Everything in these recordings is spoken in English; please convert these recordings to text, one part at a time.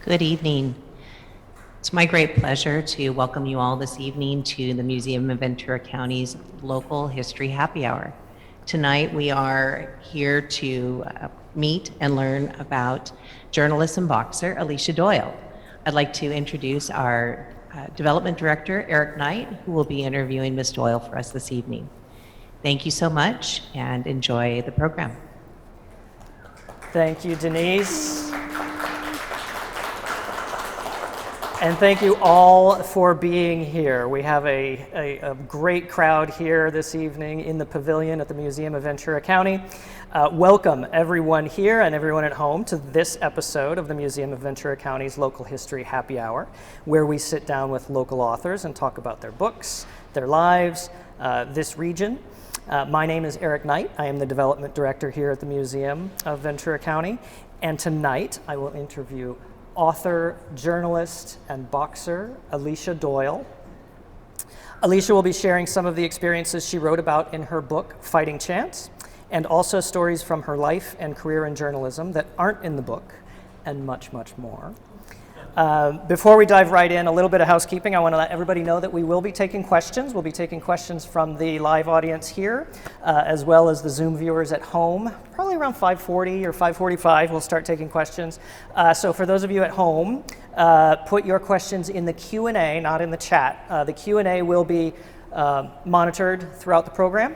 Good evening. It's my great pleasure to welcome you all this evening to the Museum of Ventura County's local history happy hour. Tonight we are here to meet and learn about journalist and boxer Alicia Doyle. I'd like to introduce our development director, Eric Knight, who will be interviewing Ms. Doyle for us this evening. Thank you so much and enjoy the program. Thank you, Denise. And thank you all for being here. We have a great crowd here this evening in the pavilion at the Museum of Ventura County. Welcome everyone here and everyone at home to this episode of the Museum of Ventura County's Local History Happy Hour, where we sit down with local authors and talk about their books, their lives, this region. My name is Eric Knight. I am the development director here at the Museum of Ventura County. And tonight I will interview author, journalist, and boxer Alicia Doyle. Alicia will be sharing some of the experiences she wrote about in her book, Fighting Chance, and also stories from her life and career in journalism that aren't in the book, and much, much more. Before we dive right in, a little bit of housekeeping. I want to let everybody know that we will be taking questions. We'll be taking questions from the live audience here, as well as the Zoom viewers at home. Probably around 5:40 or 5:45, we'll start taking questions. So for those of you at home, put your questions in the Q&A, not in the chat. The Q&A will be monitored throughout the program,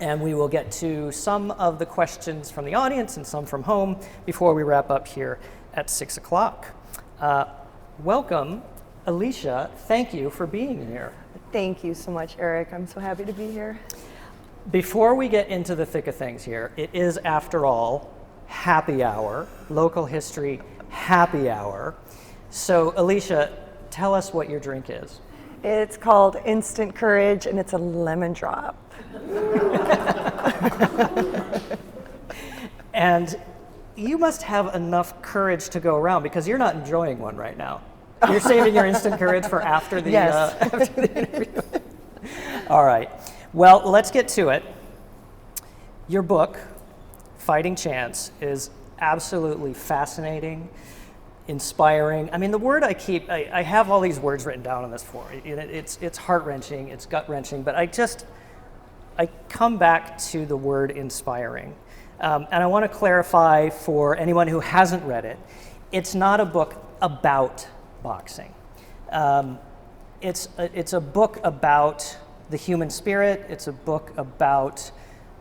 and we will get to some of the questions from the audience and some from home before we wrap up here at 6 o'clock. Welcome, Alicia. Thank you for being here. Thank you so much, Eric. I'm so happy to be here. Before we get into the thick of things here, it is, after all, happy hour, local history happy hour. So, Alicia, tell us what your drink is. It's called Instant Courage, and it's a lemon drop. And you must have enough courage to go around because you're not enjoying one right now. You're saving your instant courage for after the, yes. After the interview. All right. Well, let's get to it. Your book, Fighting Chance, is absolutely fascinating, inspiring. I mean, the word I have all these words written down on this floor. It's heart-wrenching, it's gut-wrenching, but I come back to the word inspiring. And I want to clarify for anyone who hasn't read it, it's not a book about boxing. It's a book about the human spirit. It's a book about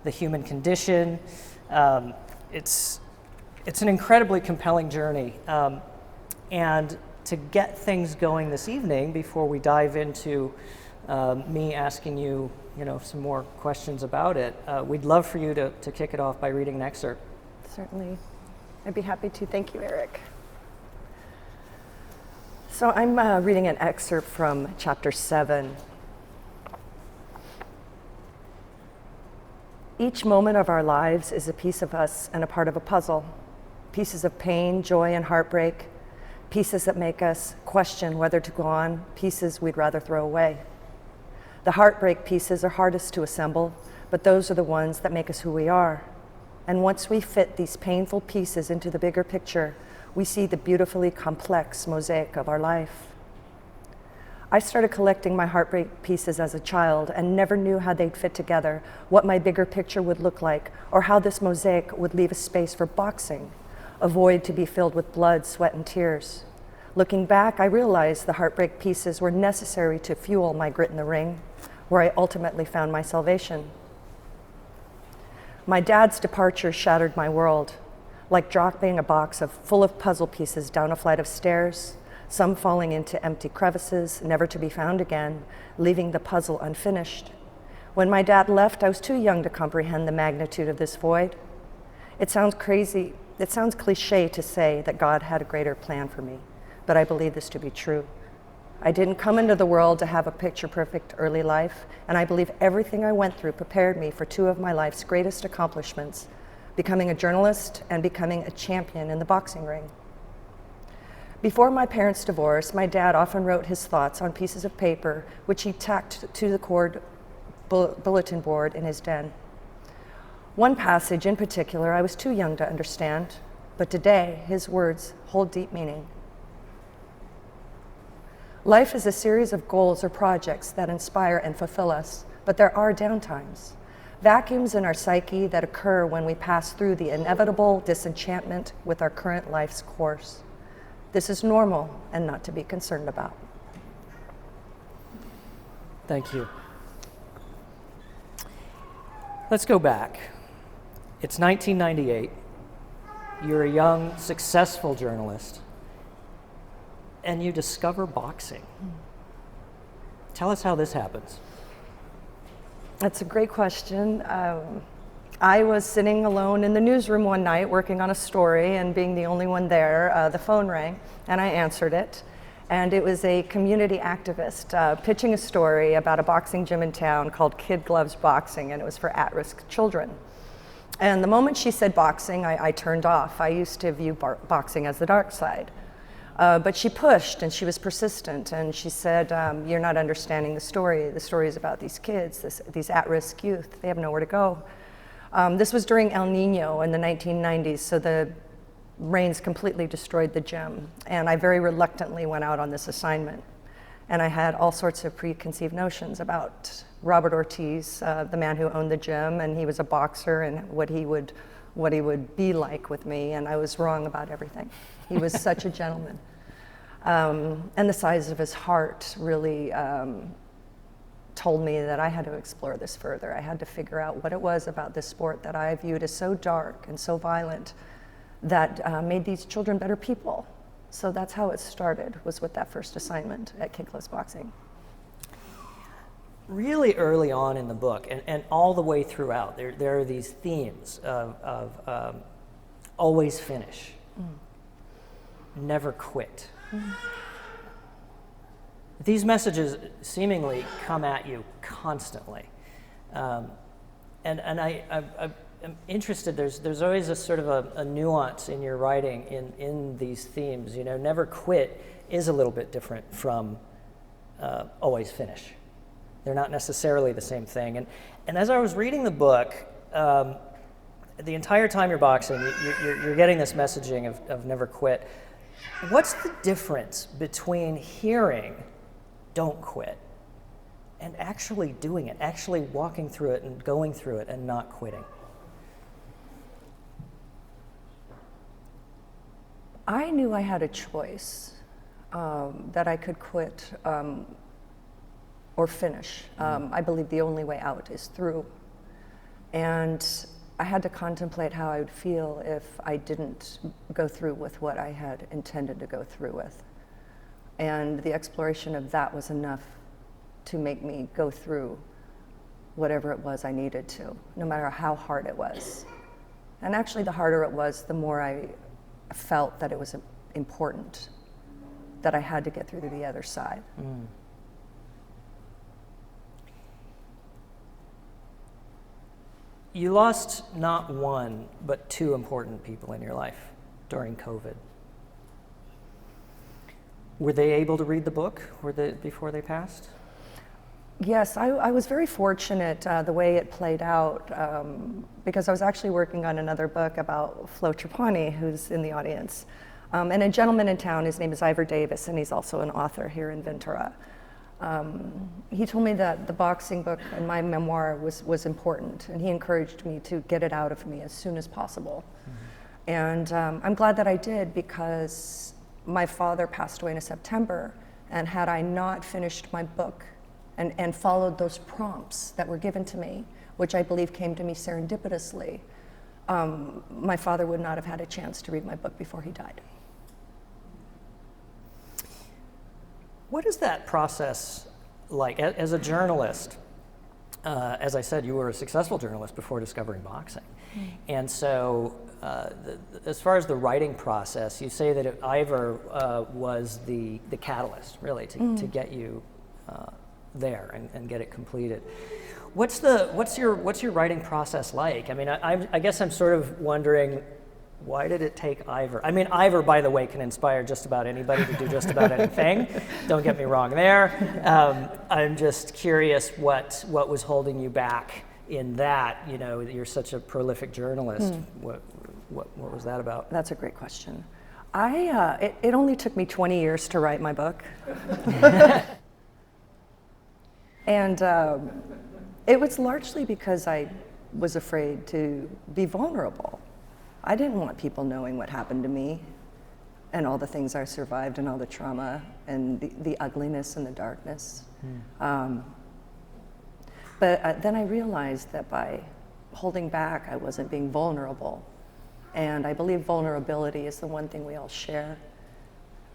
the human condition. It's an incredibly compelling journey. And to get things going this evening, before we dive into me asking you, some more questions about it, we'd love for you to kick it off by reading an excerpt. Certainly. I'd be happy to. Thank you, Eric. So I'm reading an excerpt from chapter 7. Each moment of our lives is a piece of us and a part of a puzzle. Pieces of pain, joy, and heartbreak. Pieces that make us question whether to go on. Pieces we'd rather throw away. The heartbreak pieces are hardest to assemble, but those are the ones that make us who we are. And once we fit these painful pieces into the bigger picture, we see the beautifully complex mosaic of our life. I started collecting my heartbreak pieces as a child and never knew how they'd fit together, what my bigger picture would look like, or how this mosaic would leave a space for boxing, a void to be filled with blood, sweat, and tears. Looking back, I realized the heartbreak pieces were necessary to fuel my grit in the ring, where I ultimately found my salvation. My dad's departure shattered my world, like dropping a box full of puzzle pieces down a flight of stairs, some falling into empty crevices, never to be found again, leaving the puzzle unfinished. When my dad left, I was too young to comprehend the magnitude of this void. It sounds crazy, it sounds cliche to say that God had a greater plan for me, but I believe this to be true. I didn't come into the world to have a picture-perfect early life, and I believe everything I went through prepared me for two of my life's greatest accomplishments, becoming a journalist and becoming a champion in the boxing ring. Before my parents' divorce, my dad often wrote his thoughts on pieces of paper, which he tacked to the bulletin board in his den. One passage in particular I was too young to understand, but today his words hold deep meaning. Life is a series of goals or projects that inspire and fulfill us, but there are downtimes. Vacuums in our psyche that occur when we pass through the inevitable disenchantment with our current life's course. This is normal and not to be concerned about. Thank you. Let's go back. It's 1998. You're a young, successful journalist, and you discover boxing. Tell us how this happens. That's a great question. I was sitting alone in the newsroom one night working on a story, and being the only one there, the phone rang, and I answered it. And it was a community activist pitching a story about a boxing gym in town called Kid Gloves Boxing, and it was for at-risk children. And the moment she said boxing, I turned off. I used to view boxing as the dark side. But she pushed, and she was persistent, and she said, you're not understanding the story. The story is about these kids, these at-risk youth. They have nowhere to go. This was during El Nino in the 1990s, so the rains completely destroyed the gym. And I very reluctantly went out on this assignment. And I had all sorts of preconceived notions about Robert Ortiz, the man who owned the gym, and he was a boxer, and what he would be like with me, and I was wrong about everything. He was such a gentleman. And the size of his heart really told me that I had to explore this further. I had to figure out what it was about this sport that I viewed as so dark and so violent that made these children better people. So that's how it started, was with that first assignment at Kid Gloves Boxing. Really early on in the book, and all the way throughout, there are these themes of always finish, never quit. These messages seemingly come at you constantly. And I'm interested, there's always a sort of a nuance in your writing in these themes. You know, never quit is a little bit different from always finish. They're not necessarily the same thing. And as I was reading the book, the entire time you're boxing, you're getting this messaging of never quit. What's the difference between hearing don't quit and actually doing it, actually walking through it and going through it and not quitting? I knew I had a choice, that I could quit or finish. I believe the only way out is through. And I had to contemplate how I would feel if I didn't go through with what I had intended to go through with. And the exploration of that was enough to make me go through whatever it was I needed to, no matter how hard it was. And actually, the harder it was, the more I felt that it was important, that I had to get through to the other side. You lost not one, but two important people in your life during COVID. Were they able to read the book before they passed? Yes, I was very fortunate the way it played out, because I was actually working on another book about Flo Trapani, who's in the audience. And a gentleman in town, his name is Ivor Davis, and he's also an author here in Ventura. He told me that the boxing book and my memoir was important, and he encouraged me to get it out of me as soon as possible. And I'm glad that I did, because my father passed away in September, and had I not finished my book and followed those prompts that were given to me, which I believe came to me serendipitously, my father would not have had a chance to read my book before he died. What is that process like? As a journalist, as I said, you were a successful journalist before discovering boxing. And so as far as the writing process, you say that Ivor was the catalyst, really, to get you there and get it completed. What's your writing process like? I mean, I guess I'm sort of wondering, why did it take Ivor? I mean, Ivor, by the way, can inspire just about anybody to do just about anything. Don't get me wrong there. I'm just curious what was holding you back in that. You know, you're such a prolific journalist. What was that about? That's a great question. It only took me 20 years to write my book. And it was largely because I was afraid to be vulnerable. I didn't want people knowing what happened to me and all the things I survived and all the trauma and the ugliness and the darkness. But then I realized that by holding back, I wasn't being vulnerable. And I believe vulnerability is the one thing we all share.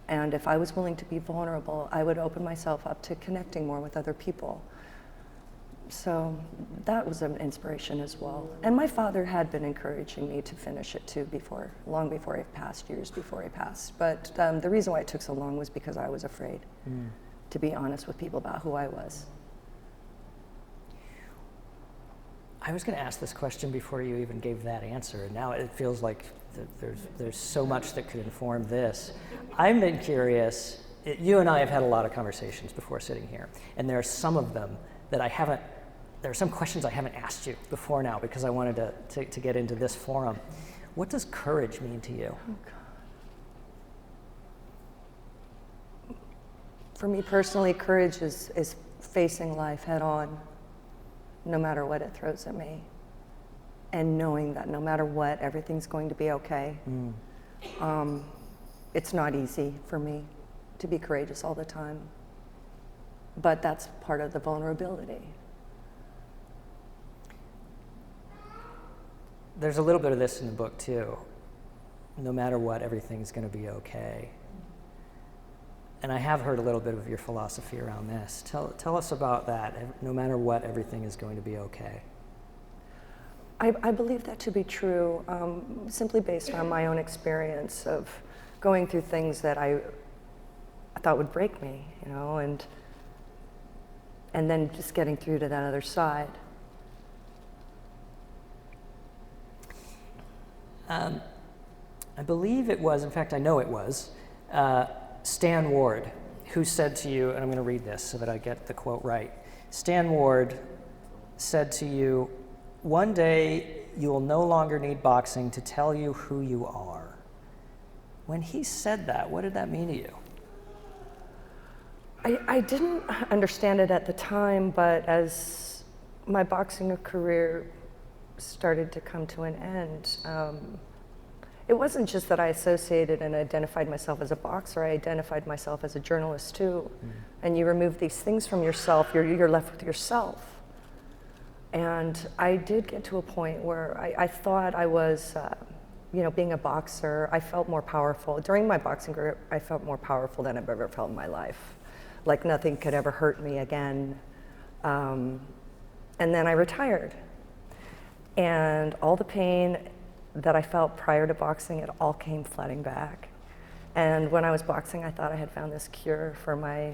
And if I was willing to be vulnerable, I would open myself up to connecting more with other people. So that was an inspiration as well. And my father had been encouraging me to finish it too long before he passed, years before he passed. But the reason why it took so long was because I was afraid to be honest with people about who I was. I was going to ask this question before you even gave that answer, and now it feels like there's so much that could inform this. I've been curious. You and I have had a lot of conversations before sitting here, and there are some of them that there are some questions I haven't asked you before now because I wanted to get into this forum. What does courage mean to you? For me personally, courage is facing life head on, no matter what it throws at me, and knowing that no matter what, everything's going to be okay. It's not easy for me to be courageous all the time, but that's part of the vulnerability. There's a little bit of this in the book too. No matter what, everything's going to be okay. And I have heard a little bit of your philosophy around this. Tell us about that. No matter what, everything is going to be okay. I believe that to be true, simply based on my own experience of going through things that I thought would break me, and then just getting through to that other side. I believe it was, in fact, I know it was, Stan Ward, who said to you, and I'm going to read this so that I get the quote right. Stan Ward said to you, "One day you will no longer need boxing to tell you who you are." When he said that, what did that mean to you? I didn't understand it at the time, but as my boxing career started to come to an end, it wasn't just that I associated and identified myself as a boxer, I identified myself as a journalist too. And you remove these things from yourself, you're left with yourself. And I did get to a point where I thought I was, being a boxer, I felt more powerful. During my boxing career, I felt more powerful than I've ever felt in my life. Like nothing could ever hurt me again. And then I retired. And all the pain that I felt prior to boxing, it all came flooding back. And when I was boxing, I thought I had found this cure for my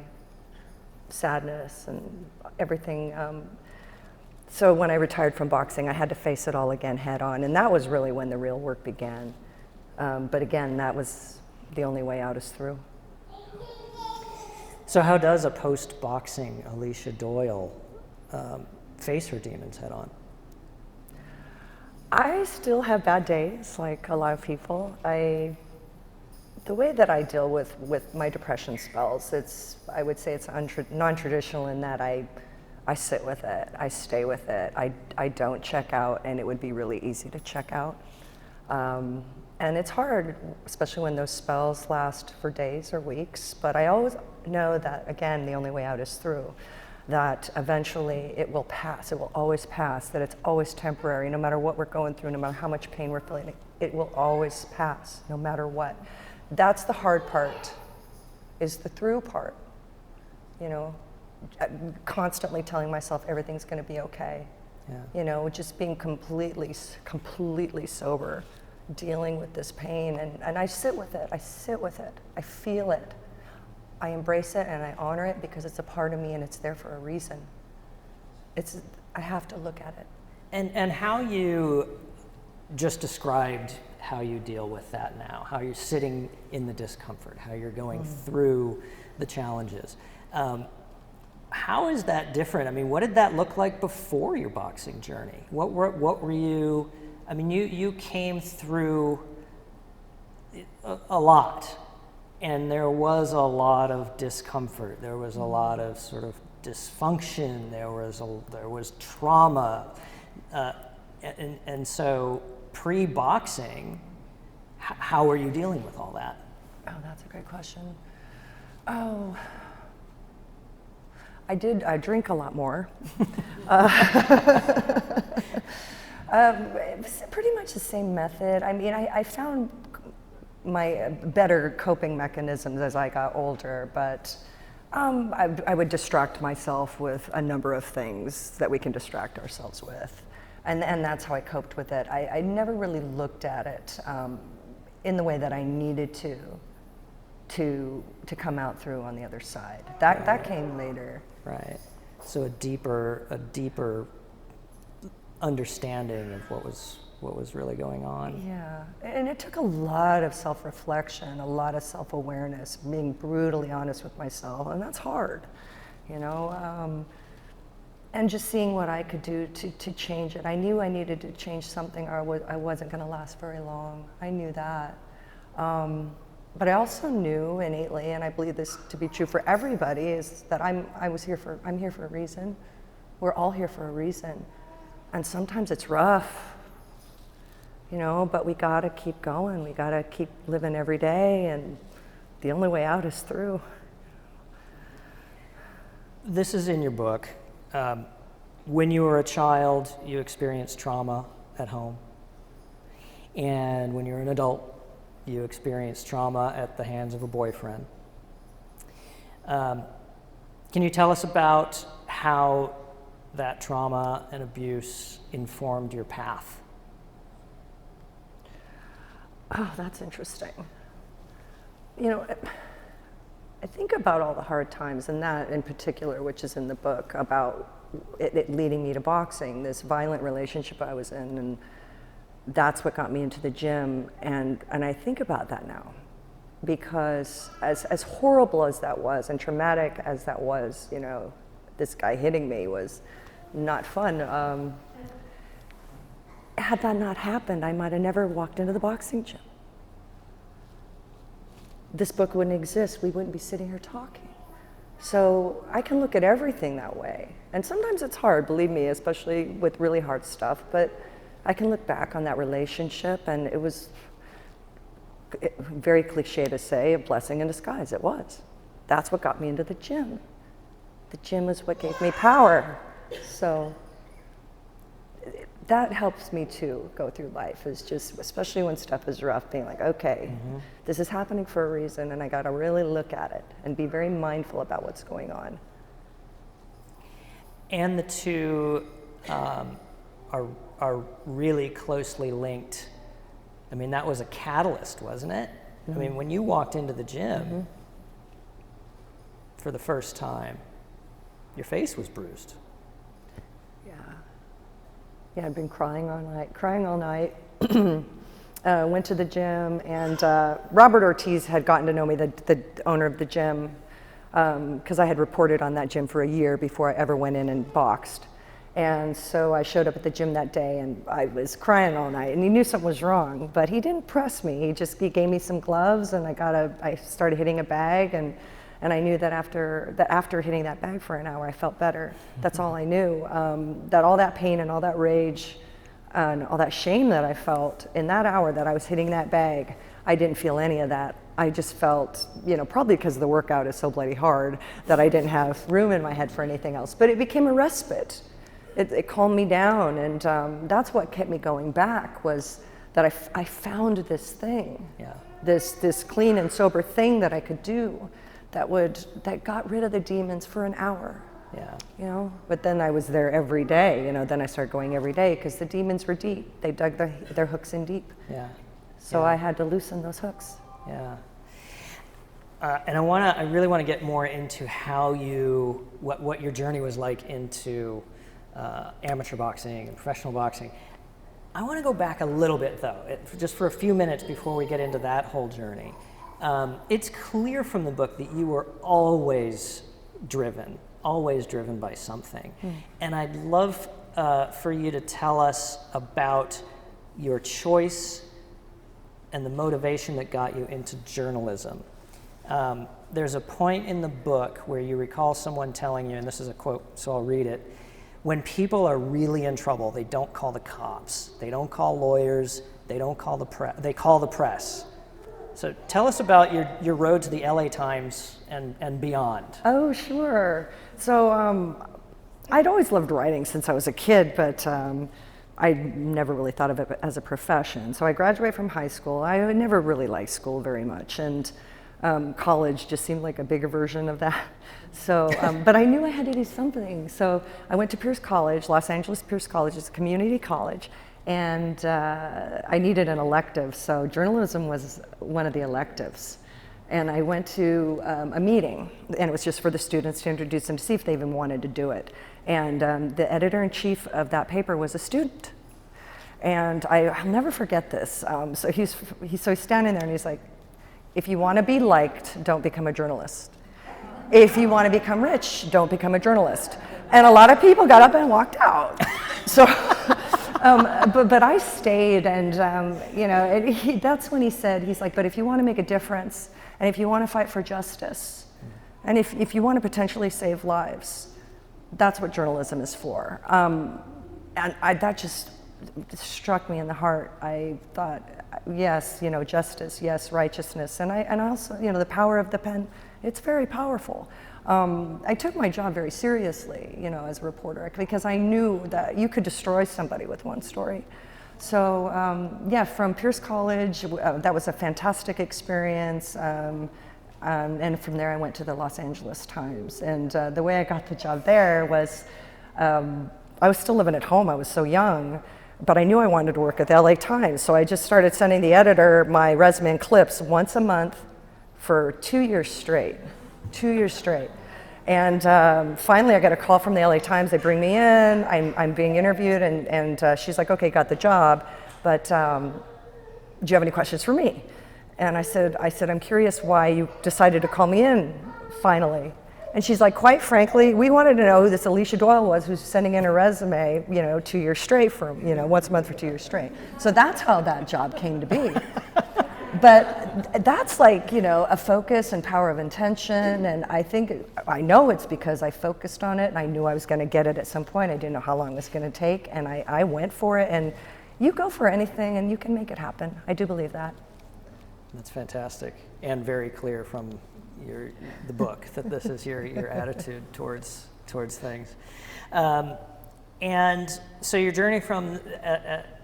sadness and everything. So when I retired from boxing, I had to face it all again head on. And that was really when the real work began. But again, that was the only way out is through. So how does a post-boxing Alicia Doyle face her demons head on? I still have bad days, like a lot of people. The way that I deal with my depression spells, I would say it's non-traditional in that I sit with it, I stay with it, I don't check out, and it would be really easy to check out. And it's hard, especially when those spells last for days or weeks, but I always know that, again, the only way out is through. That eventually it will pass, it will always pass, that it's always temporary, no matter what we're going through, no matter how much pain we're feeling, it will always pass, no matter what. That's the hard part, is the through part. Constantly telling myself everything's gonna be okay. Yeah. Just being completely sober, dealing with this pain, and I sit with it, I feel it. I embrace it and I honor it because it's a part of me and it's there for a reason. I have to look at it. And how you just described how you deal with that now, how you're sitting in the discomfort, how you're going through the challenges. How is that different? I mean, what did that look like before your boxing journey? What were you, I mean, you came through a lot. And there was a lot of discomfort. There was a lot of sort of dysfunction. There was trauma. And so pre-boxing, how were you dealing with all that? Oh, that's a great question. Oh, I drink a lot more. It was pretty much the same method. I mean, I found my better coping mechanisms as I got older, but I would distract myself with a number of things that we can distract ourselves with. And that's how I coped with it. I never really looked at it in the way that I needed to come out through on the other side. That came later. Right. So a deeper understanding of what was really going on. Yeah, and it took a lot of self-reflection, a lot of self-awareness, being brutally honest with myself, and that's hard, you know. And just seeing what I could do to change it. I knew I needed to change something, or I wasn't going to last very long. I knew that. But I also knew innately, and I believe this to be true for everybody, is that I'm here for a reason. We're all here for a reason. And sometimes it's rough, you know, but we gotta keep going. We gotta keep living every day, and the only way out is through. This is in your book. When you were a child, you experienced trauma at home. And when you're an adult, you experienced trauma at the hands of a boyfriend. Can you tell us about how that trauma and abuse informed your path? Oh, that's interesting. You know, I think about all the hard times, and that in particular, which is in the book, about it leading me to boxing, this violent relationship I was in, and that's what got me into the gym. And I think about that now, because as horrible as that was and traumatic as that was, you know, this guy hitting me was not fun. Had that not happened, I might have never walked into the boxing gym. This book wouldn't exist. We wouldn't be sitting here talking. So I can look at everything that way. And sometimes it's hard, believe me, especially with really hard stuff, but I can look back on that relationship, and it was very cliche to say, a blessing in disguise. It was. That's what got me into the gym. The gym is what gave me power. So that helps me to go through life, is just, especially when stuff is rough, being like, okay, this is happening for a reason, and I got to really look at it and be very mindful about what's going on. And the two are really closely linked. I mean, that was a catalyst, wasn't it? I mean, when you walked into the gym for the first time, your face was bruised. Yeah, I'd been crying all night. Went to the gym, and Robert Ortiz had gotten to know me, the owner of the gym, because I had reported on that gym for a year before I ever went in and boxed. And so I showed up at the gym that day, and I was crying all night, and he knew something was wrong, but he didn't press me. He gave me some gloves, and I started hitting a bag, and I knew that after hitting that bag for an hour, I felt better. That's all I knew. That all that pain and all that rage and all that shame that I felt in that hour that I was hitting that bag, I didn't feel any of that. I just felt, you know, probably because the workout is so bloody hard, that I didn't have room in my head for anything else. But it became a respite. It calmed me down, and that's what kept me going back, was that I found this thing, this clean and sober thing that I could do that got rid of the demons for an hour. Yeah. You know, but then I was there every day, you know, then I started going every day because the demons were deep. They dug their hooks in deep. Yeah. So I had to loosen those hooks. Yeah. And I really want to get more into how what your journey was like into amateur boxing and professional boxing. I want to go back a little bit though, just for a few minutes before we get into that whole journey. It's clear from the book that you were always driven by something. And I'd love for you to tell us about your choice and the motivation that got you into journalism. There's a point in the book where you recall someone telling you, and this is a quote, so I'll read it, when people are really in trouble, they don't call the cops, they don't call lawyers, they don't call the press, they call the press. So tell us about your road to the LA Times and beyond. Oh, sure. So I'd always loved writing since I was a kid, but I never really thought of it as a profession. So I graduated from high school. I never really liked school very much, and college just seemed like a bigger version of that. So, but I knew I had to do something. So I went to Pierce College, Los Angeles Pierce College. It's a community college, and I needed an elective. So journalism was one of the electives. And I went to a meeting, and it was just for the students to introduce them to see if they even wanted to do it. And the editor-in-chief of that paper was a student. And I'll never forget this. So he's standing there and he's like, if you want to be liked, don't become a journalist. If you want to become rich, don't become a journalist. And a lot of people got up and walked out. So, but I stayed, and that's when he said, he's like, but if you want to make a difference, and if you want to fight for justice, and if you want to potentially save lives, that's what journalism is for. And that just struck me in the heart. I thought, yes, justice, yes, righteousness, and I also, the power of the pen. It's very powerful. I took my job very seriously, as a reporter, because I knew that you could destroy somebody with one story. So from Pierce College, that was a fantastic experience. And from there I went to the Los Angeles Times. And the way I got the job there was, I was still living at home, I was so young, but I knew I wanted to work at the LA Times. So I just started sending the editor my resume and clips once a month for 2 years straight, 2 years straight. And finally I got a call from the LA Times, they bring me in, I'm being interviewed, and she's like, okay, got the job, but do you have any questions for me? And I said, I'm curious why you decided to call me in finally. And she's like, quite frankly, we wanted to know who this Alicia Doyle was who's sending in her resume, 2 years straight once a month for 2 years straight. So that's how that job came to be. But that's like, a focus and power of intention, and I know it's because I focused on it and I knew I was going to get it at some point. I didn't know how long it was going to take, and I went for it, and you go for anything and you can make it happen. I do believe that. That's fantastic, and very clear from the book that this is your attitude towards things. And so your journey from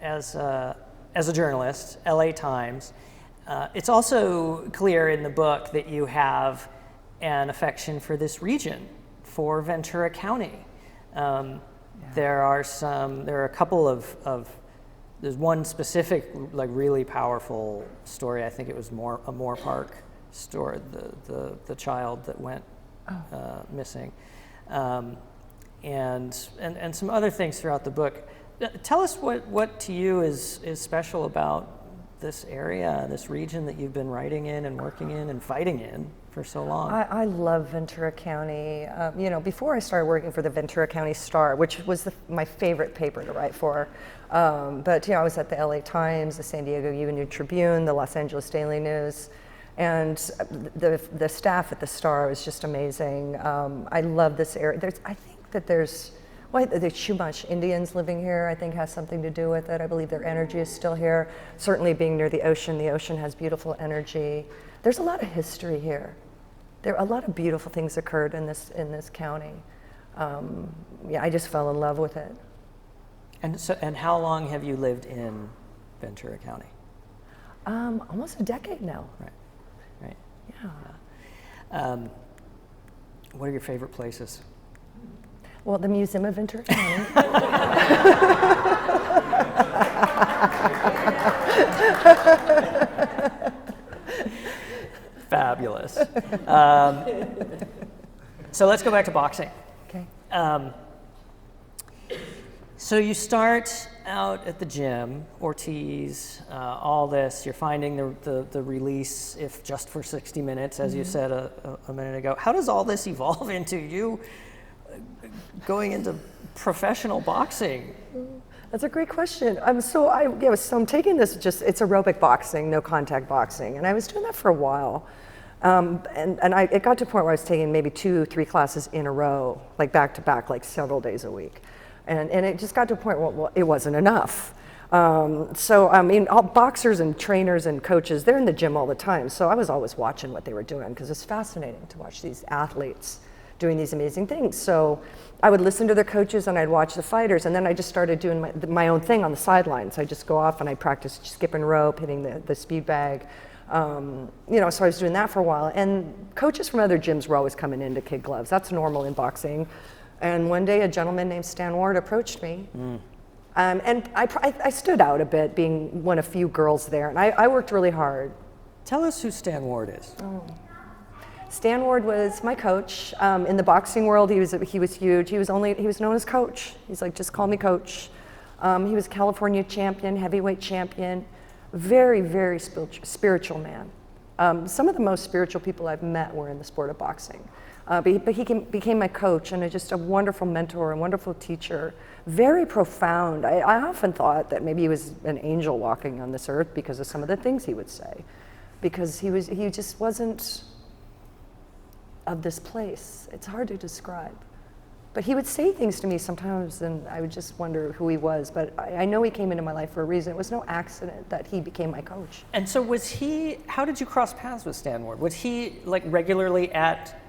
as a journalist, LA Times, it's also clear in the book that you have an affection for this region, for Ventura County. There are a couple of there's one specific, really powerful story. I think it was a Moore Park story, the child that went missing, and some other things throughout the book. Tell us what to you is special about this area, this region that you've been writing in and working in and fighting in for so long. I love Ventura County. Before I started working for the Ventura County Star, which was my favorite paper to write for, but I was at the LA Times, the San Diego Union Tribune, the Los Angeles Daily News, and the staff at the Star was just amazing. I love this area. I think that there's Chumash Indians living here, I think, has something to do with it. I believe their energy is still here. Certainly being near the ocean has beautiful energy. There's a lot of history here. A lot of beautiful things occurred in this county. I just fell in love with it. And how long have you lived in Ventura County? Almost a decade now. Right. Yeah. What are your favorite places? Well, the Museum of Ventura County. Fabulous. So let's go back to boxing. Okay. So you start out at the gym, Ortiz, all this. You're finding the release, if just for 60 minutes, as you said a minute ago. How does all this evolve into you going into professional boxing? That's a great question. So I'm taking this it's aerobic boxing, no contact boxing, and I was doing that for a while. It got to a point where I was taking maybe 2-3 classes in a row, like back to back, like several days a week. And it just got to a point where it wasn't enough. All boxers and trainers and coaches, they're in the gym all the time. So I was always watching what they were doing because it's fascinating to watch these athletes doing these amazing things. So I would listen to their coaches and I'd watch the fighters, and then I just started doing my own thing on the sidelines. I just go off and I practice skipping rope, hitting the speed bag. So I was doing that for a while, and coaches from other gyms were always coming in to kid gloves. That's normal in boxing. And one day a gentleman named Stan Ward approached me. And I stood out a bit, being one of few girls there, and I worked really hard. Tell us who Stan Ward is. Stan Ward was my coach. In the boxing world, he was huge. He was known as Coach. He's like, just call me Coach. He was California champion, heavyweight champion, very, very spiritual man. Some of the most spiritual people I've met were in the sport of boxing. But he became my coach, and just a wonderful mentor, a wonderful teacher, very profound. I often thought that maybe he was an angel walking on this earth because of some of the things he would say, because he just wasn't of this place. It's hard to describe. But he would say things to me sometimes, and I would just wonder who he was. But I know he came into my life for a reason. It was no accident that he became my coach. And so how did you cross paths with Stan Ward? Was he like regularly at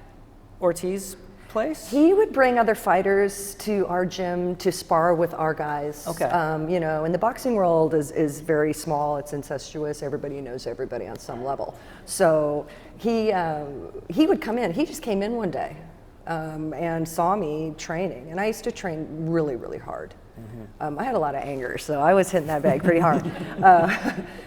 Ortiz's place? He would bring other fighters to our gym to spar with our guys. Okay. And the boxing world is very small. It's incestuous. Everybody knows everybody on some level. So he would come in. He just came in one day and saw me training. And I used to train really, really hard. I had a lot of anger, so I was hitting that bag pretty hard.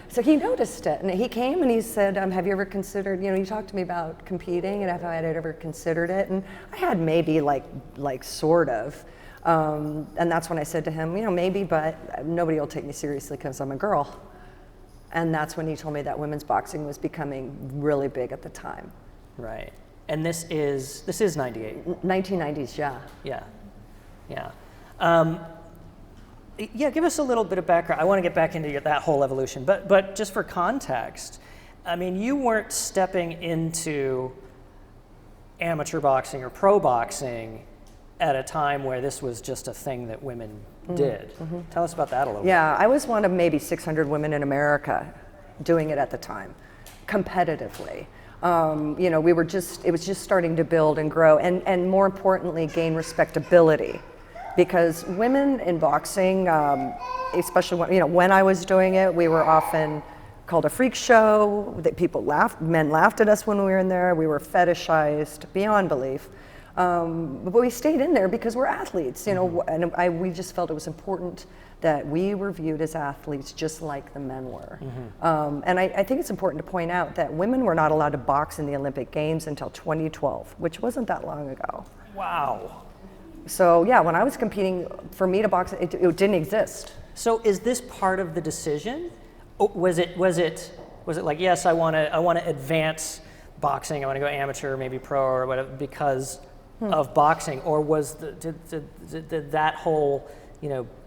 So he noticed it, and he came and he said, have you ever considered, you talked to me about competing and if I had ever considered it, and I had maybe like sort of. And that's when I said to him, maybe, but nobody will take me seriously because I'm a girl. And that's when he told me that women's boxing was becoming really big at the time. Right. And this is 98. 1990s, yeah. Yeah. Yeah, give us a little bit of background. I want to get back into that whole evolution, but just for context, I mean, you weren't stepping into amateur boxing or pro boxing at a time where this was just a thing that women did. Tell us about that a little bit. Yeah, I was one of maybe 600 women in America doing it at the time, competitively. It was just starting to build and grow, and more importantly, gain respectability. Because women in boxing, especially when I was doing it, we were often called a freak show. That men laughed at us when we were in there. We were fetishized beyond belief. But we stayed in there because we're athletes, and we just felt it was important that we were viewed as athletes just like the men were. And I think it's important to point out that women were not allowed to box in the Olympic Games until 2012, which wasn't that long ago. Wow. So yeah, when I was competing, for me to box, it didn't exist. So is this part of the decision? Was it like, yes, I want to advance boxing, I want to go amateur, maybe pro or whatever, because of boxing, or did that whole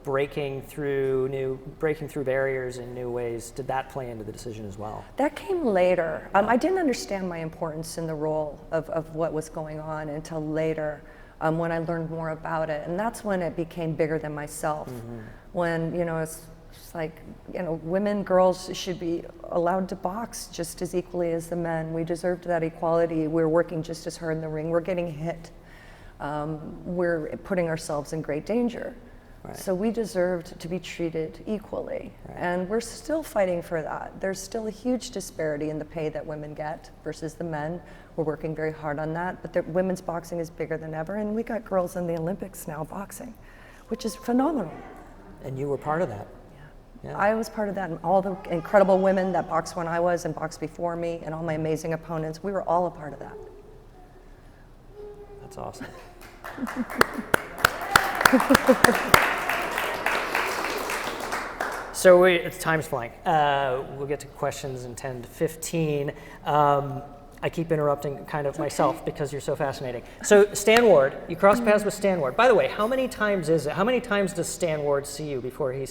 breaking through barriers in new ways, did that play into the decision as well? That came later. I didn't understand my importance in the role of what was going on until later. When I learned more about it, and that's when it became bigger than myself. When it's like girls should be allowed to box just as equally as the men. We deserved that equality. We're working just as hard in the ring. We're getting hit. We're putting ourselves in great danger. Right. So we deserved to be treated equally, and we're still fighting for that. There's still a huge disparity in the pay that women get versus the men. We're working very hard on that, but women's boxing is bigger than ever, and we got girls in the Olympics now boxing, which is phenomenal. And you were part of that. Yeah. I was part of that, and all the incredible women that boxed when I was and boxed before me, and all my amazing opponents, we were all a part of that. That's awesome. So time's flying. We'll get to questions in 10 to 15. I keep interrupting kind of myself because you're so fascinating. So Stan Ward, you cross paths with Stan Ward. By the way, how many times is it? How many times does Stan Ward see you before he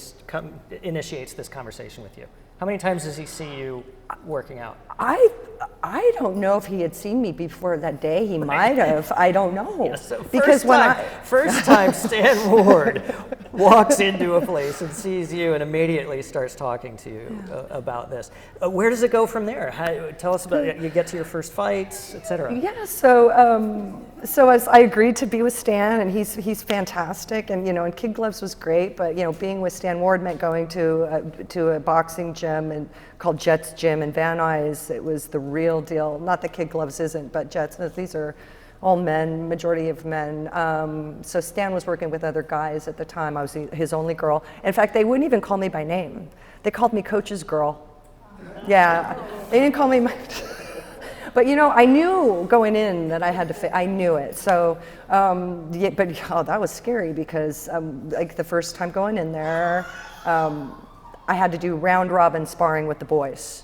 initiates this conversation with you? How many times does he see you working out? I don't know if he had seen me before that day. He might have. I don't know. Yes, so because first time Stan Ward walks into a place and sees you and immediately starts talking to you about this. Where does it go from there? Tell us about it. You get to your first fights, etc. Yeah. So as I agreed to be with Stan, and he's fantastic, and and kid gloves was great, but being with Stan Ward meant going to a boxing gym and called Jets Gym in Van Nuys. It was the real deal. Not that kid gloves isn't, but Jets. These are all men, majority of men. So Stan was working with other guys at the time. I was his only girl. In fact, they wouldn't even call me by name. They called me Coach's girl. Yeah, they didn't call me my. But I knew going in that I had to. I knew it. So, but that was scary because like the first time going in there, I had to do round robin sparring with the boys.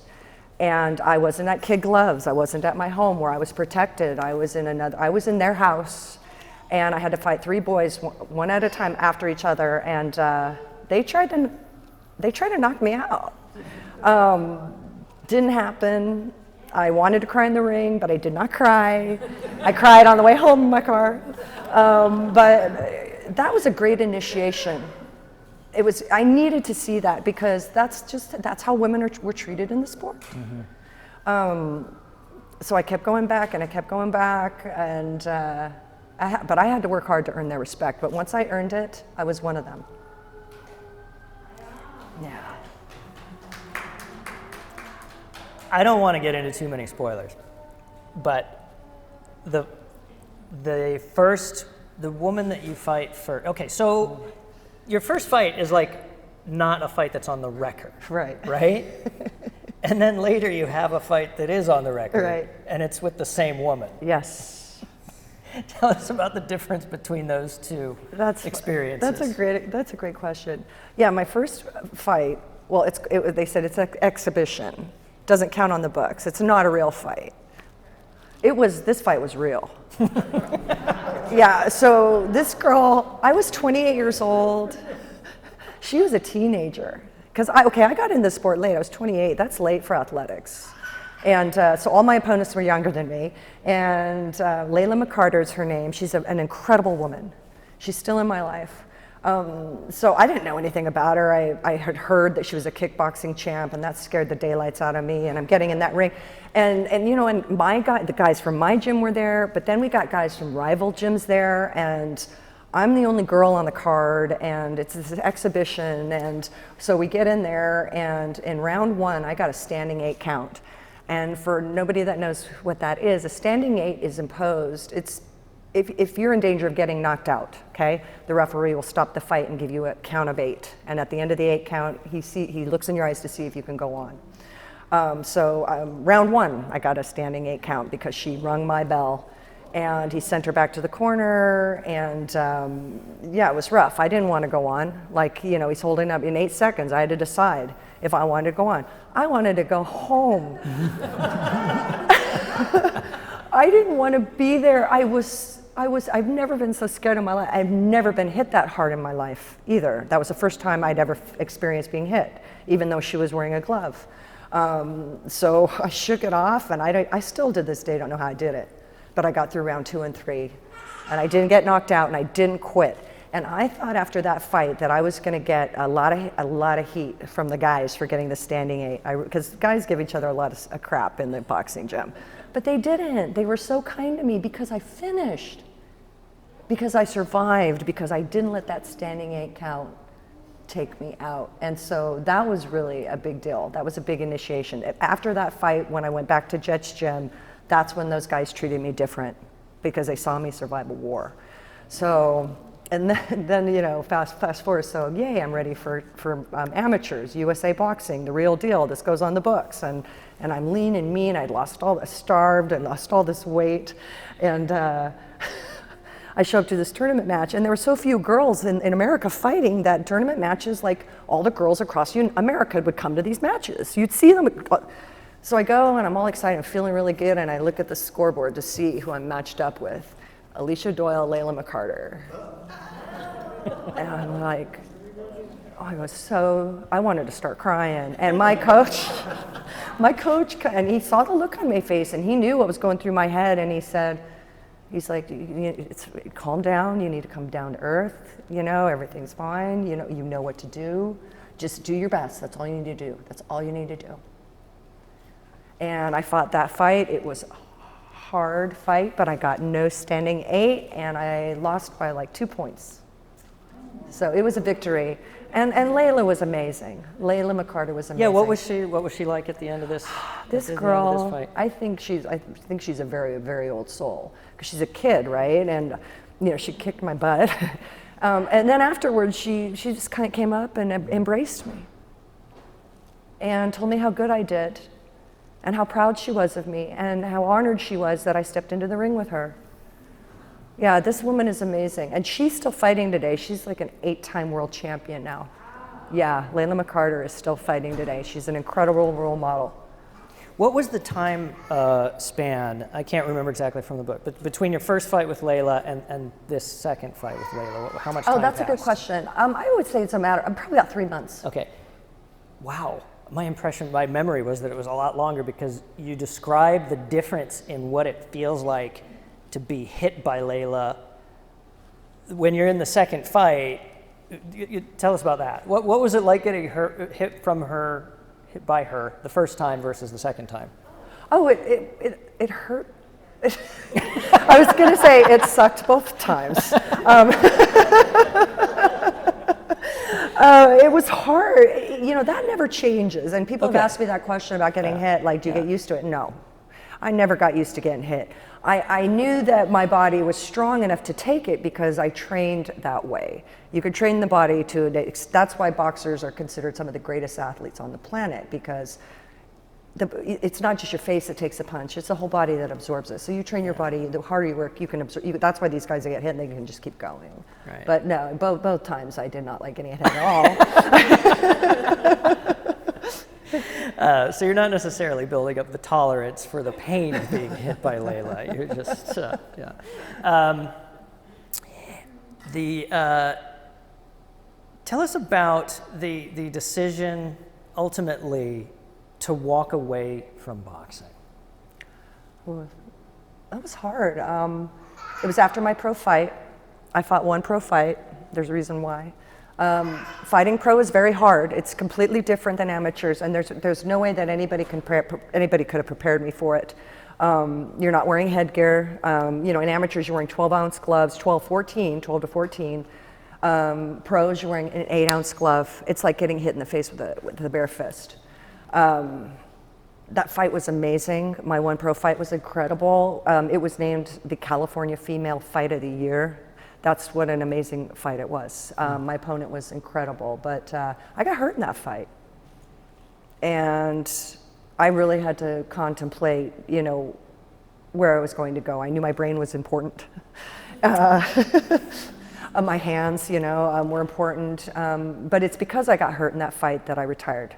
And I wasn't at kid gloves. I wasn't at my home where I was protected. I was in their house, and I had to fight 3 boys one at a time after each other. And they tried to knock me out. Didn't happen. I wanted to cry in the ring, but I did not cry. I cried on the way home in my car. But that was a great initiation. I needed to see that because that's how women were treated in the sport. Mm-hmm. So I kept going back and I kept going back, and but I had to work hard to earn their respect. But once I earned it, I was one of them. Yeah. I don't want to get into too many spoilers, but the woman that you fight for. Okay, so. Your first fight is like not a fight that's on the record. Right. Right? And then later you have a fight that is on the record. Right. And it's with the same woman. Yes. Tell us about the difference between those two experiences. That's a great question. Yeah, my first fight, well, they said it's an exhibition. Doesn't count on the books. It's not a real fight. This fight was real. Yeah, so this girl, I was 28 years old. She was a teenager. Because I got into the sport late. I was 28. That's late for athletics. And so all my opponents were younger than me. And Layla McCarter is her name. She's an incredible woman. She's still in my life. So I didn't know anything about her. I had heard that she was a kickboxing champ, and that scared the daylights out of me. And I'm getting in that ring, and the guys from my gym were there, but then we got guys from rival gyms there, and I'm the only girl on the card, and it's this exhibition, and so we get in there, and in round 1, I got a standing 8 count. And for nobody that knows what that is, a standing 8 is imposed. It's if you're in danger of getting knocked out, okay, the referee will stop the fight and give you a count of 8. And at the end of the 8 count, he looks in your eyes to see if you can go on. Round 1, I got a standing 8 count because she rung my bell. And he sent her back to the corner, and it was rough. I didn't want to go on. He's holding up in 8 seconds. I had to decide if I wanted to go on. I wanted to go home. I didn't want to be there. I've never been so scared in my life. I've never been hit that hard in my life either. That was the first time I'd ever experienced being hit, even though she was wearing a glove. So I shook it off, and I still to this day don't know how I did it. But I got through round 2 and 3, and I didn't get knocked out, and I didn't quit. And I thought after that fight that I was going to get a lot of heat from the guys for getting the standing 8, because guys give each other a lot of crap in the boxing gym. But they didn't. They were so kind to me because I finished, because I survived, because I didn't let that standing 8 count take me out. And so that was really a big deal. That was a big initiation. After that fight, when I went back to Jets Gym, that's when those guys treated me different, because they saw me survive a war. So, and then fast forward, so yay, I'm ready for amateurs, USA Boxing, the real deal. This goes on the books, and I'm lean and mean. I lost all this weight, and I show up to this tournament match, and there were so few girls in America fighting that tournament matches, like all the girls across America would come to these matches. You'd see them. So I go and I'm all excited, I'm feeling really good, and I look at the scoreboard to see who I'm matched up with. Alicia Doyle, Layla McCarter. And I'm like, I wanted to start crying. And my coach, and he saw the look on my face and he knew what was going through my head, and he's like, calm down, you need to come down to earth, everything's fine, you know what to do. Just do your best, that's all you need to do. That's all you need to do. And I fought that fight. It was a hard fight, but I got no standing 8, and I lost by like 2 points. So it was a victory. And Layla was amazing. Layla McCarter was amazing. Yeah, what was she like at the end of this? This at the girl, end of this fight? I think she's a very, very old soul, because she's a kid, right? And she kicked my butt. And then afterwards, she just kind of came up and embraced me and told me how good I did, and how proud she was of me, and how honored she was that I stepped into the ring with her. Yeah, this woman is amazing, and she's still fighting today. She's like an 8-time world champion now. Yeah, Layla McCarter is still fighting today. She's an incredible role model. What was the time span, I can't remember exactly from the book, but between your first fight with Layla and this second fight with Layla, how much time that's passed? a good question. I would say it's probably about 3 months. Okay. Wow. My memory was that it was a lot longer, because you described the difference in what it feels like to be hit by Layla when you're in the second fight. Tell us about that. What was it like getting hit by her the first time versus the second time? Oh, it hurt. I was going to say it sucked both times. It was hard. That never changes. And people have asked me that question about getting hit. Like, do you get used to it? No. I never got used to getting hit. I knew that my body was strong enough to take it because I trained that way. You could train the body that's why boxers are considered some of the greatest athletes on the planet, because it's not just your face that takes a punch, it's the whole body that absorbs it. So you train your body, the harder you work, you can absorb. That's why these guys that get hit, and they can just keep going. Right. But no, both times I did not like getting hit at all. So you're not necessarily building up the tolerance for the pain of being hit by Layla. You're just, tell us about the decision ultimately to walk away from boxing. Ooh, that was hard. It was after my pro fight. I fought one pro fight. There's a reason why. Fighting pro is very hard. It's completely different than amateurs, and there's no way that anybody could have prepared me for it. You're not wearing headgear. In amateurs you're wearing 12-ounce gloves, 12 to 14. Pros you're wearing an 8-ounce glove. It's like getting hit in the face with a bare fist. That fight was amazing. My one pro fight was incredible. It was named the California Female Fight of the Year. That's what an amazing fight it was. My opponent was incredible, but I got hurt in that fight. And I really had to contemplate, where I was going to go. I knew my brain was important. My hands, were important. But it's because I got hurt in that fight that I retired.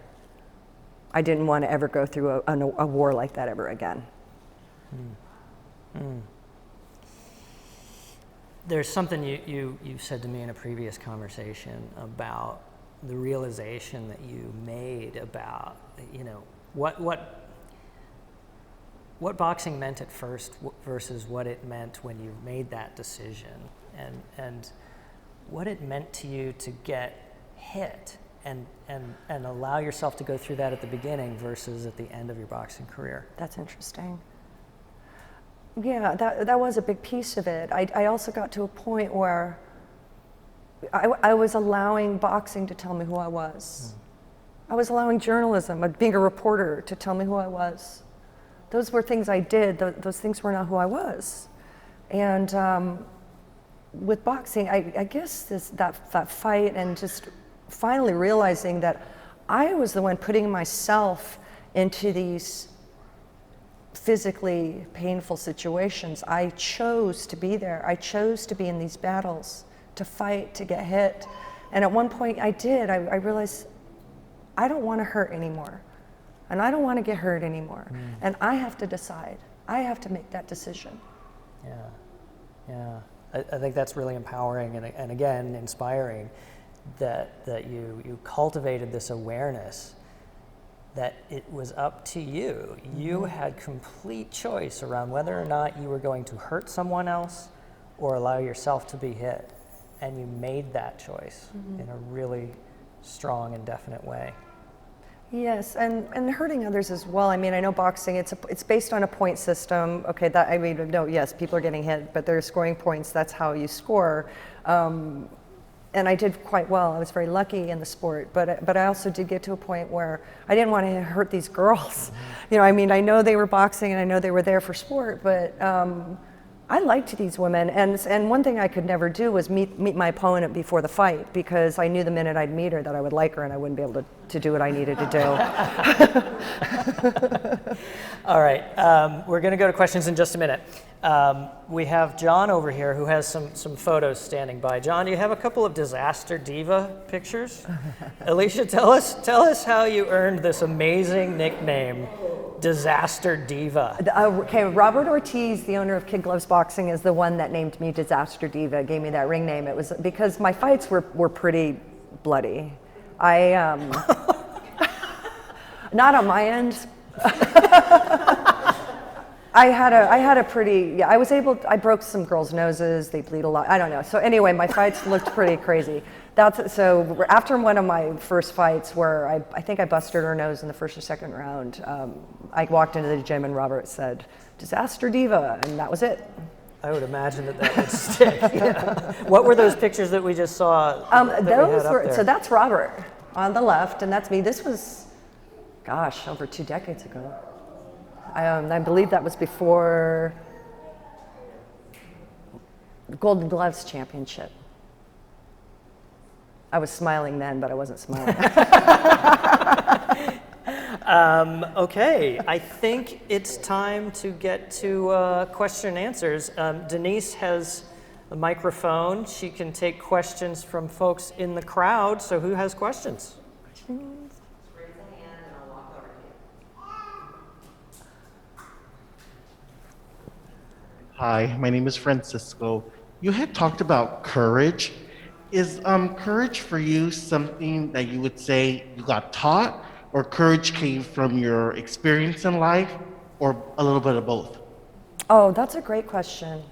I didn't want to ever go through a war like that ever again. There's something you said to me in a previous conversation about the realization that you made about, what boxing meant at first versus what it meant when you made that decision, and what it meant to you to get hit and allow yourself to go through that at the beginning versus at the end of your boxing career. That's interesting. Yeah, that was a big piece of it. I also got to a point where I was allowing boxing to tell me who I was. I was allowing journalism, being a reporter, to tell me who I was. Those were things I did. Those things were not who I was. And with boxing, I guess that fight, and just finally realizing that I was the one putting myself into these physically painful situations. I chose to be there. I chose to be in these battles, to fight, to get hit. And at one point I did. I realized I don't want to hurt anymore. and I don't want to get hurt anymore. And I have to decide. I have to make that decision. Yeah. I think that's really empowering and again, inspiring that you cultivated this awareness that it was up to you. You had complete choice around whether or not you were going to hurt someone else or allow yourself to be hit. And you made that choice in a really strong and definite way. Yes, and hurting others as well. I mean, I know boxing, it's based on a point system. Okay, yes, people are getting hit, but they're scoring points. That's how you score. And I did quite well. I was very lucky in the sport, but I also did get to a point where I didn't want to hurt these girls. You know, I mean, I know they were boxing and I know they were there for sport, but I liked these women, and one thing I could never do was meet my opponent before the fight, because I knew the minute I'd meet her that I would like her and I wouldn't be able to do what I needed to do. All right, we're going to go to questions in just a minute. We have John over here who has some photos standing by. John, do you have a couple of disaster diva pictures? Alicia, tell us how you earned this amazing nickname, Disaster Diva. Okay, Robert Ortiz, the owner of Kid Gloves Boxing, is the one that named me Disaster Diva, gave me that ring name. It was because my fights were pretty bloody. Not on my end. I had a pretty, I broke some girls' noses, they bleed a lot, I don't know. So anyway, my fights looked pretty crazy. So after one of my first fights where I think I busted her nose in the first or second round, I walked into the gym and Robert said, Disaster Diva, and that was it. I would imagine that would stick. Yeah. What were those pictures that we just saw? So that's Robert on the left, and that's me. This was, gosh, over 2 decades ago. I believe that was before the Golden Gloves Championship. I was smiling then, but I wasn't smiling. Okay, I think it's time to get to question and answers. Denise has a microphone. She can take questions from folks in the crowd. So who has questions? Raise a hand and I'll walk over to you. Hi, my name is Francisco. You had talked about courage. Is courage for you something that you would say you got taught, or courage came from your experience in life, or a little bit of both? Oh, that's a great question.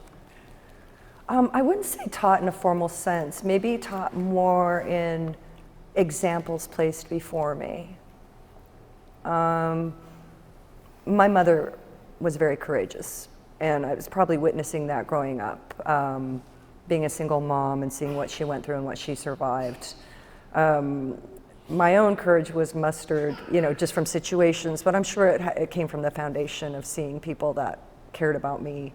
I wouldn't say taught in a formal sense, maybe taught more in examples placed before me. My mother was very courageous, and I was probably witnessing that growing up, being a single mom and seeing what she went through and what she survived. My own courage was mustered, just from situations, but I'm sure it came from the foundation of seeing people that cared about me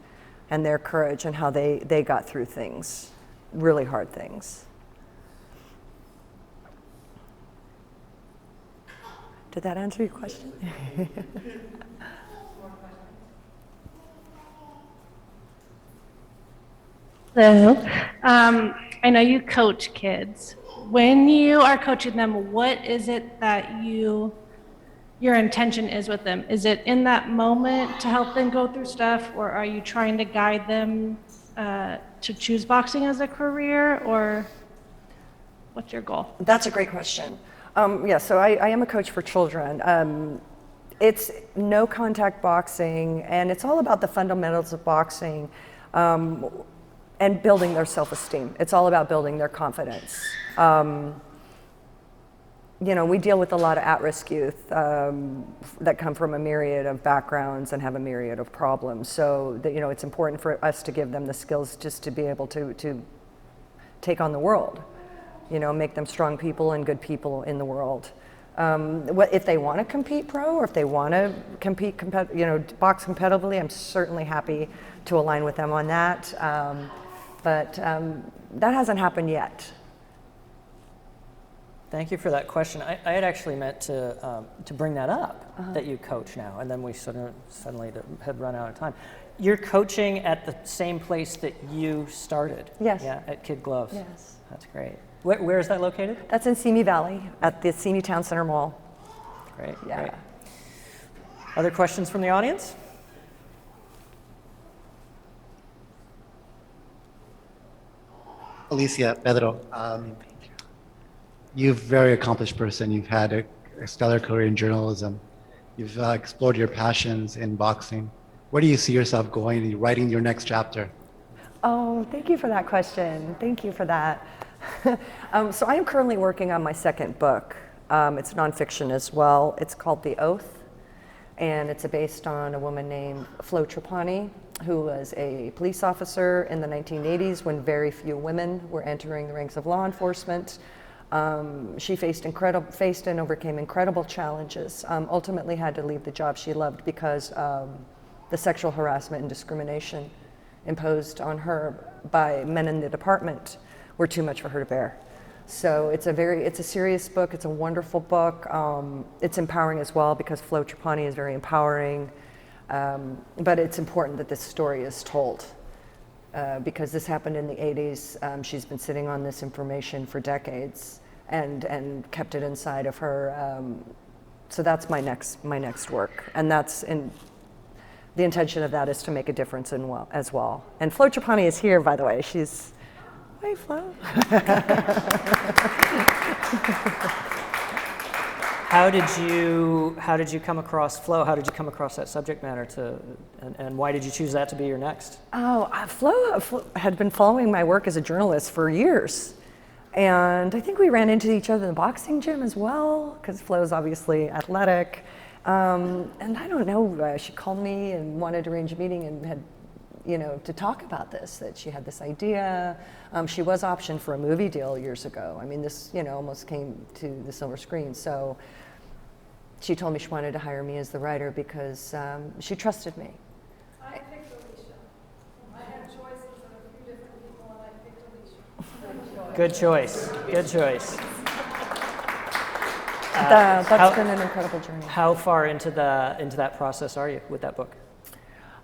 and their courage and how they got through things, really hard things. Did that answer your question? Hello. I know you coach kids. When you are coaching them, what is it that your intention is with them? Is it in that moment to help them go through stuff, or are you trying to guide them to choose boxing as a career, or what's your goal? That's a great question. So I am a coach for children. It's no contact boxing, and it's all about the fundamentals of boxing. And building their self-esteem. It's all about building their confidence. We deal with a lot of at-risk youth that come from a myriad of backgrounds and have a myriad of problems. So it's important for us to give them the skills just to be able to take on the world. Make them strong people and good people in the world. If they want to compete pro, or if they want to box competitively, I'm certainly happy to align with them on that. But that hasn't happened yet. Thank you for that question. I had actually meant to bring that up, that you coach now, and then we suddenly had run out of time. You're coaching at the same place that you started? Yes. Yeah, at Kid Gloves? Yes. That's great. Where is that located? That's in Simi Valley, at the Simi Town Center Mall. Great, Yeah. great. Other questions from the audience? Alicia, Pedro, you're a very accomplished person. You've had a stellar career in journalism. You've explored your passions in boxing. Where do you see yourself going in writing your next chapter? Oh, thank you for that question. Thank you for that. So I am currently working on my second book. It's nonfiction as well. It's called The Oath, and it's based on a woman named Flo Trapani, who was a police officer in the 1980s when very few women were entering the ranks of law enforcement. She faced and overcame incredible challenges, ultimately had to leave the job she loved because the sexual harassment and discrimination imposed on her by men in the department were too much for her to bear. So it's a serious book, it's a wonderful book. It's empowering as well because Flo Trapani is very empowering. But it's important that this story is told because this happened in the 80s. She's been sitting on this information for decades and kept it inside of her. So that's my next work, and the intention of that is to make a difference as well. And Flo Trapani is here, by the way. She's, hey Flo. How did you come across Flo? How did you come across that subject matter and why did you choose that to be your next? Flo had been following my work as a journalist for years. And I think we ran into each other in the boxing gym as well, because Flo's obviously athletic. And I don't know, she called me and wanted to arrange a meeting and had, to talk about this, that she had this idea. She was optioned for a movie deal years ago. I mean, this, almost came to the silver screen. So she told me she wanted to hire me as the writer because she trusted me. I picked Alicia. I had choices of a few different people and I picked Alicia. Good choice. Good choice. That's been an incredible journey. How far into that process are you with that book?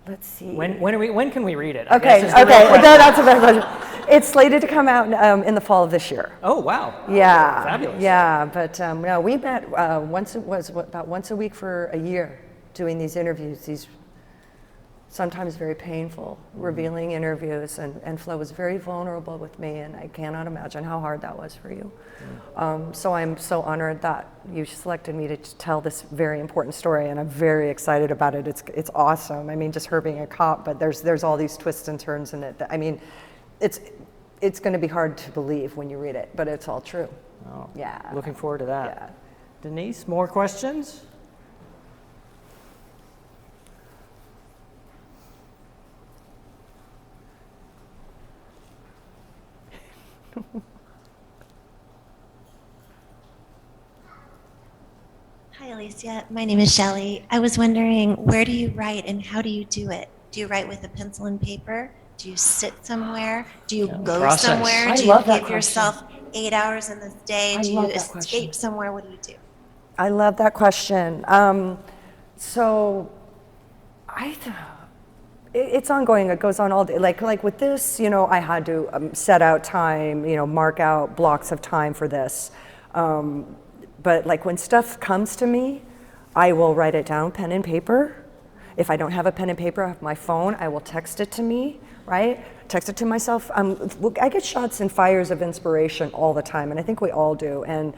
Let's see. When can we read it? Okay, that's a better question. It's slated to come out in the fall of this year. Oh, wow. Yeah. Fabulous. Yeah, but no, we met about once a week for a year doing these interviews, these sometimes very painful, revealing interviews, and Flo was very vulnerable with me, and I cannot imagine how hard that was for you. So I'm so honored that you selected me to tell this very important story, and I'm very excited about it. It's awesome. I mean, just her being a cop, but there's all these twists and turns in it. I mean, it's going to be hard to believe when you read it, but it's all true. Oh, yeah. Looking forward to that. Yeah. Denise, more questions? Hi, Alicia. My name is Shelley. I was wondering, where do you write and how do you do it? Do you write with a pencil and paper? Do you sit somewhere? Do you go Process. somewhere? I Do you love that give yourself 8 hours in this day? I Do you love that escape question. somewhere? What do you do? I love that question. It's ongoing. It goes on all day. Like with this, I had to set out time, mark out blocks of time for this. But like when stuff comes to me, I will write it down, pen and paper. If I don't have a pen and paper, I have my phone, I will text it to me, right? Text it to myself. I get shots and fires of inspiration all the time, and I think we all do. And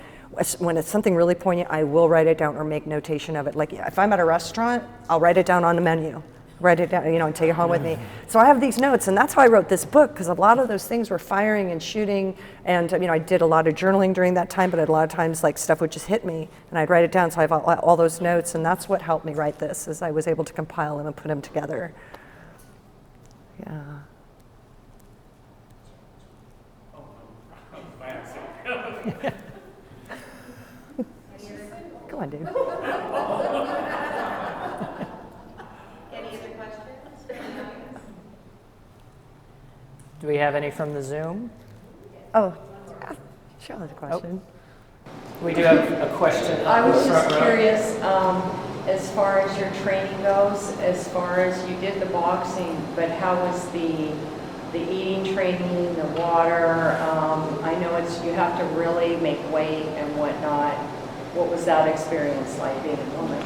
when it's something really poignant, I will write it down or make notation of it. Like if I'm at a restaurant, I'll write it down on the menu. Write it down, and take it home with me. So I have these notes, and that's why I wrote this book, because a lot of those things were firing and shooting, and I did a lot of journaling during that time, but a lot of times like stuff would just hit me, and I'd write it down, so I have all those notes, and that's what helped me write this, is I was able to compile them and put them together. Yeah. Come on, dude. Do we have any from the Zoom? Oh, sure, there's a question. We do have a question. I was in the just front row. curious, as far as your training goes, as far as you did the boxing, but how was the eating training, the water? I know you have to really make weight and whatnot. What was that experience like being a woman?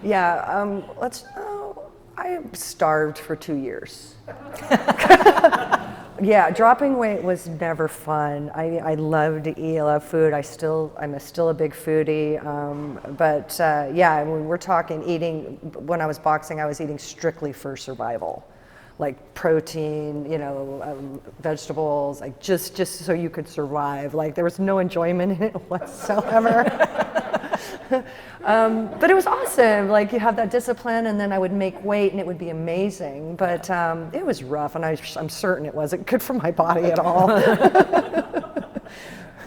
Yeah, I starved for 2 years. Yeah, dropping weight was never fun. I love to eat, I love food. I'm still a big foodie. Yeah, when we're talking eating, when I was boxing, I was eating strictly for survival. Like protein, vegetables, like just so you could survive. Like there was no enjoyment in it whatsoever. But it was awesome. Like you have that discipline, and then I would make weight, and it would be amazing. But it was rough, and I'm certain it wasn't good for my body at all.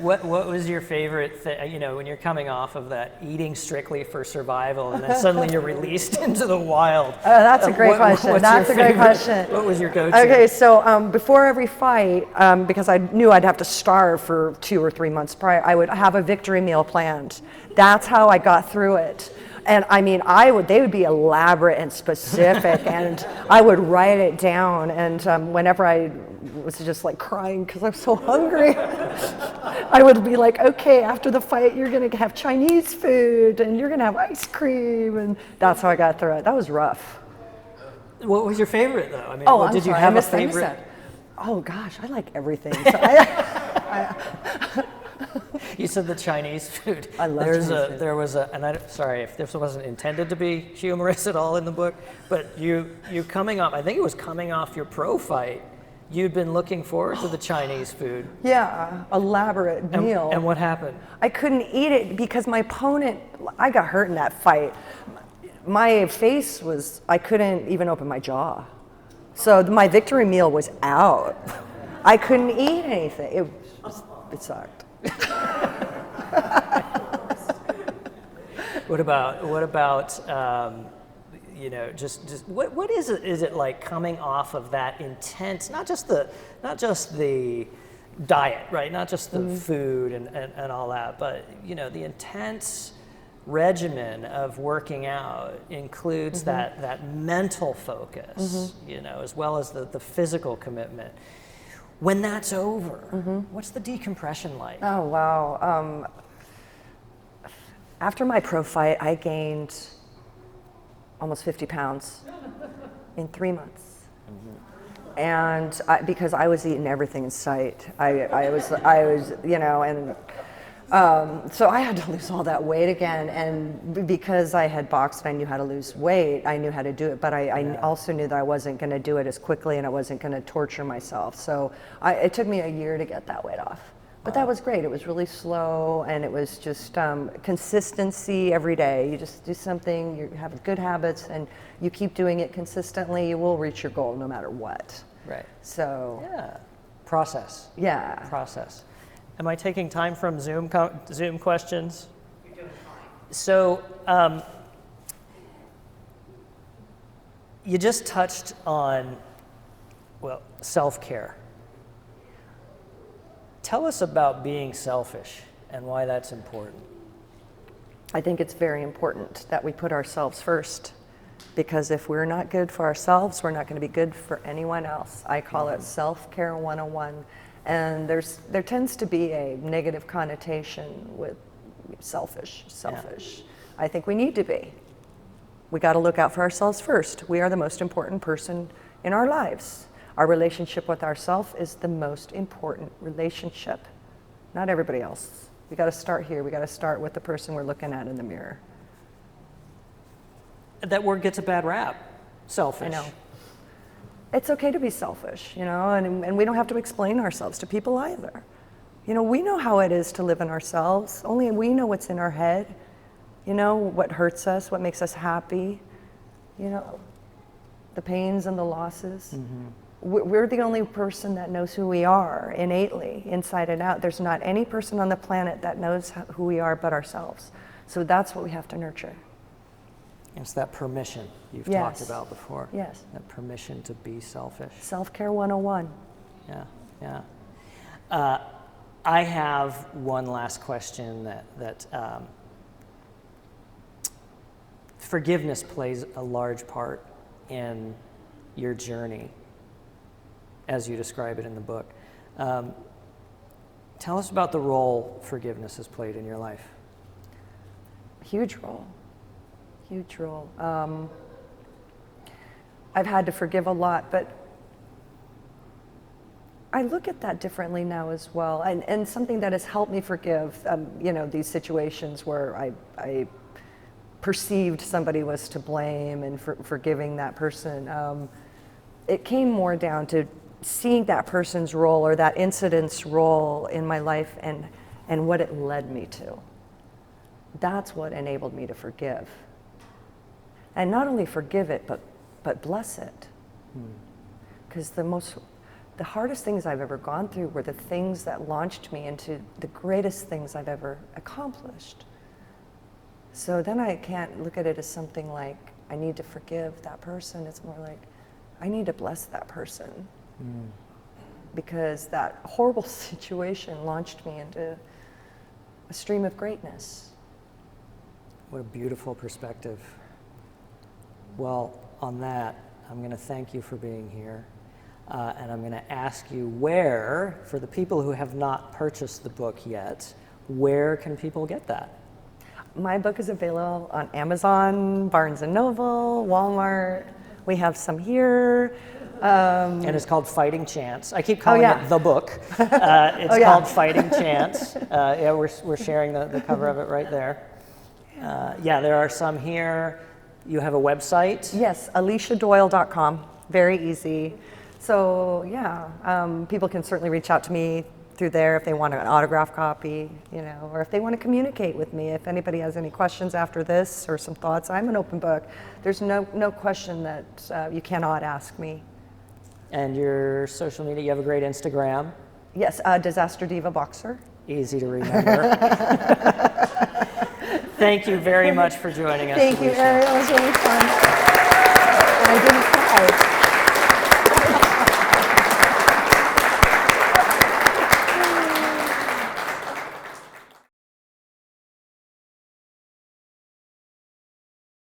What was your favorite thing, when you're coming off of that eating strictly for survival and then suddenly you're released into the wild? That's a great question. That's a great question. What was your go-to? Okay, so before every fight, because I knew I'd have to starve for 2 or 3 months prior, I would have a victory meal planned. That's how I got through it. And I mean, they would be elaborate and specific, and I would write it down. And whenever I was just like crying because I'm so hungry, I would be like, okay, after the fight, you're gonna have Chinese food, and you're gonna have ice cream, and that's how I got through it. That was rough. What was your favorite, though? I mean, I'm did you sorry, have I missed a favorite? that. Oh gosh, I like everything. You said the Chinese food. I love Chinese food. There was a, and sorry if this wasn't intended to be humorous at all in the book, but you coming off, I think it was coming off your pro fight, you'd been looking forward to the Chinese food. Yeah, elaborate meal. And what happened? I couldn't eat it because my opponent, I got hurt in that fight. My face was, I couldn't even open my jaw. So my victory meal was out. I couldn't eat anything. It sucked. What about just what is it? Is it like coming off of that intense, not just the diet, right? Not just the food and all that, but the intense regimen of working out includes that mental focus, as well as the physical commitment. When that's over, what's the decompression like? Oh, wow. After my pro fight, I gained almost 50 pounds in 3 months. And because I was eating everything in sight. I was, so I had to lose all that weight again. And because I had boxed and I knew how to lose weight, I knew how to do it. But I also knew that I wasn't going to do it as quickly, and I wasn't going to torture myself. So it took me a year to get that weight off. But that was great. It was really slow, and it was just consistency every day. You just do something, you have good habits, and you keep doing it consistently, you will reach your goal no matter what. Right. So. Yeah. Process. Yeah. Process. Am I taking time from Zoom questions? You're doing fine. So, you just touched on, self-care. Tell us about being selfish and why that's important. I think it's very important that we put ourselves first, because if we're not good for ourselves, we're not going to be good for anyone else. I call it self-care 101. And there tends to be a negative connotation with selfish. Yeah. I think we need to be. We got to look out for ourselves first. We are the most important person in our lives. Our relationship with ourselves is the most important relationship, not everybody else. We got to start here. We got to start with the person we're looking at in the mirror. That word gets a bad rap, selfish. I know. It's okay to be selfish, and we don't have to explain ourselves to people either. We know how it is to live in ourselves. Only we know what's in our head, what hurts us, what makes us happy, the pains and the losses. We're the only person that knows who we are innately, inside and out. There's not any person on the planet that knows who we are but ourselves. So that's what we have to nurture. It's that permission you've talked about before. Yes. That permission to be selfish. Self-care 101. Yeah. I have one last question that forgiveness plays a large part in your journey, as you describe it in the book. Tell us about the role forgiveness has played in your life. Huge role. Huge role. I've had to forgive a lot, but I look at that differently now as well. And something that has helped me forgive, these situations where I perceived somebody was to blame and forgiving that person. It came more down to seeing that person's role or that incident's role in my life and what it led me to. That's what enabled me to forgive. And not only forgive it, but bless it. Because the hardest things I've ever gone through were the things that launched me into the greatest things I've ever accomplished. So then I can't look at it as something like, I need to forgive that person. It's more like, I need to bless that person. Because that horrible situation launched me into a stream of greatness. What a beautiful perspective. Well, on that, I'm going to thank you for being here. And I'm going to ask you where, for the people who have not purchased the book yet, where can people get that? My book is available on Amazon, Barnes & Noble, Walmart. We have some here. And it's called Fighting Chance. I keep calling it the book. It's called Fighting Chance. We're sharing the cover of it right there. There are some here. You have a website? Yes, aliciadoyle.com. Very easy. So people can certainly reach out to me through there if they want an autograph copy, or if they want to communicate with me. If anybody has any questions after this or some thoughts, I'm an open book. There's no question that you cannot ask me. And your social media, you have a great Instagram. Yes, Disaster Diva Boxer. Easy to remember. Thank you very much for joining us. Thank you, Alicia. Ariel. It was really fun. And I didn't cry.